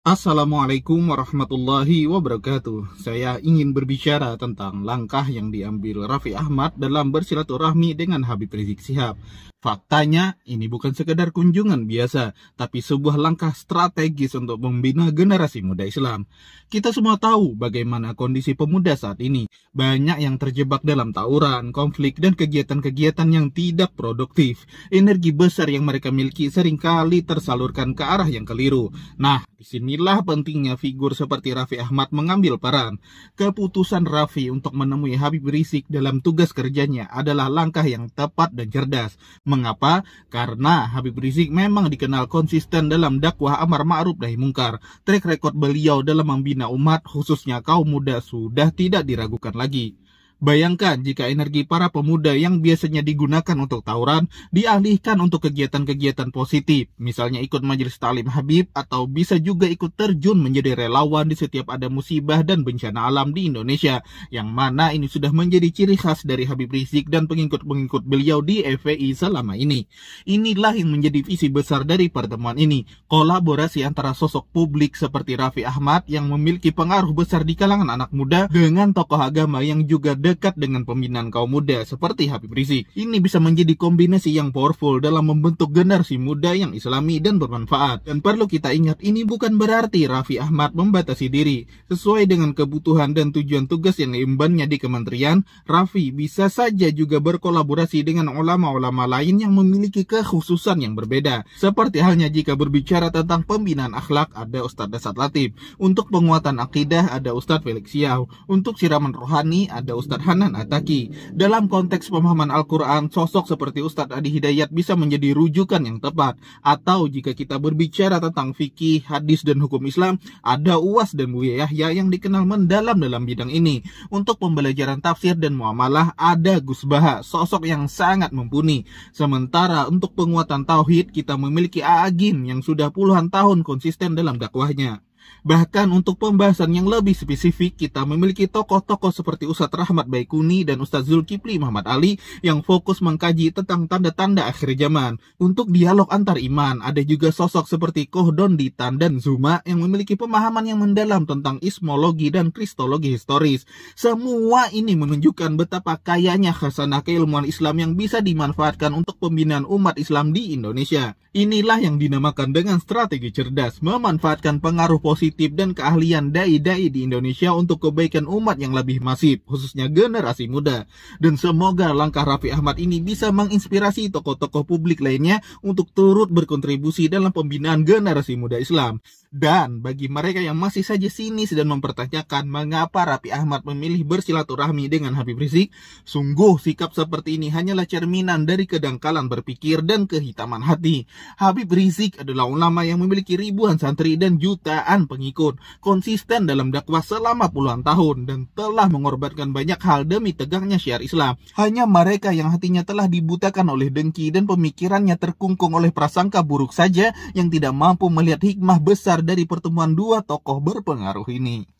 Assalamualaikum warahmatullahi wabarakatuh. Saya ingin berbicara tentang langkah yang diambil Raffi Ahmad dalam bersilaturahmi dengan Habib Rizik Syihab. Faktanya, ini bukan sekedar kunjungan biasa, tapi sebuah langkah strategis untuk membina generasi muda Islam. Kita semua tahu bagaimana kondisi pemuda saat ini. Banyak yang terjebak dalam tawuran, konflik, dan kegiatan-kegiatan yang tidak produktif. Energi besar yang mereka miliki seringkali tersalurkan ke arah yang keliru. Nah, disinilah pentingnya figur seperti Raffi Ahmad mengambil peran. Keputusan Raffi untuk menemui Habib Rizik dalam tugas kerjanya adalah langkah yang tepat dan cerdas. Mengapa? Karena Habib Rizik memang dikenal konsisten dalam dakwah amar ma'ruf nahi mungkar. Track record beliau dalam membina umat, khususnya kaum muda, sudah tidak diragukan lagi. Bayangkan jika energi para pemuda yang biasanya digunakan untuk tawuran dialihkan untuk kegiatan-kegiatan positif, misalnya ikut majelis taklim Habib atau bisa juga ikut terjun menjadi relawan di setiap ada musibah dan bencana alam di Indonesia, yang mana ini sudah menjadi ciri khas dari Habib Rizik dan pengikut-pengikut beliau di FPI selama ini. Inilah yang menjadi visi besar dari pertemuan ini, kolaborasi antara sosok publik seperti Raffi Ahmad yang memiliki pengaruh besar di kalangan anak muda dengan tokoh agama yang juga dekat dengan pembinaan kaum muda seperti Habib Rizik. Ini bisa menjadi kombinasi yang powerful dalam membentuk generasi muda yang islami dan bermanfaat. Dan perlu kita ingat, ini bukan berarti Raffi Ahmad membatasi diri. Sesuai dengan kebutuhan dan tujuan tugas yang diembannya di kementerian, Raffi bisa saja juga berkolaborasi dengan ulama-ulama lain yang memiliki kekhususan yang berbeda. Seperti halnya jika berbicara tentang pembinaan akhlak, ada Ustadz Dasat Latif. Untuk penguatan akidah, ada Ustadz Felix Siau. Untuk siraman rohani, ada Ustadz Hanan Ataki. Dalam konteks pemahaman Al-Quran, sosok seperti Ustadz Adi Hidayat bisa menjadi rujukan yang tepat. Atau jika kita berbicara tentang fikih, hadis, dan hukum Islam, ada Uwas dan Buya Yahya yang dikenal mendalam dalam bidang ini. Untuk pembelajaran tafsir dan muamalah, ada Gus Baha, sosok yang sangat mumpuni. Sementara untuk penguatan tauhid, kita memiliki Agim yang sudah puluhan tahun konsisten dalam dakwahnya. Bahkan untuk pembahasan yang lebih spesifik, kita memiliki tokoh-tokoh seperti Ustadz Rahmat Baikuni dan Ustadz Zulkifli Muhammad Ali yang fokus mengkaji tentang tanda-tanda akhir zaman. Untuk dialog antar iman, ada juga sosok seperti Kohdon Ditan dan Zuma yang memiliki pemahaman yang mendalam tentang ismologi dan kristologi historis. Semua ini menunjukkan betapa kayanya khasanah keilmuan Islam yang bisa dimanfaatkan untuk pembinaan umat Islam di Indonesia. Inilah yang dinamakan dengan strategi cerdas, memanfaatkan pengaruh positif dan keahlian dai-dai di Indonesia untuk kebaikan umat yang lebih masif, khususnya generasi muda. Dan semoga langkah Raffi Ahmad ini bisa menginspirasi tokoh-tokoh publik lainnya untuk turut berkontribusi dalam pembinaan generasi muda Islam. Dan bagi mereka yang masih saja sinis dan mempertanyakan mengapa Raffi Ahmad memilih bersilaturahmi dengan Habib Rizik, sungguh sikap seperti ini hanyalah cerminan dari kedangkalan berpikir dan kehitaman hati. Habib Rizik adalah ulama yang memiliki ribuan santri dan jutaan pengikut, konsisten dalam dakwah selama puluhan tahun, dan telah mengorbankan banyak hal demi tegaknya syiar Islam. Hanya mereka yang hatinya telah dibutakan oleh dengki dan pemikirannya terkungkung oleh prasangka buruk saja yang tidak mampu melihat hikmah besar dari pertemuan dua tokoh berpengaruh ini.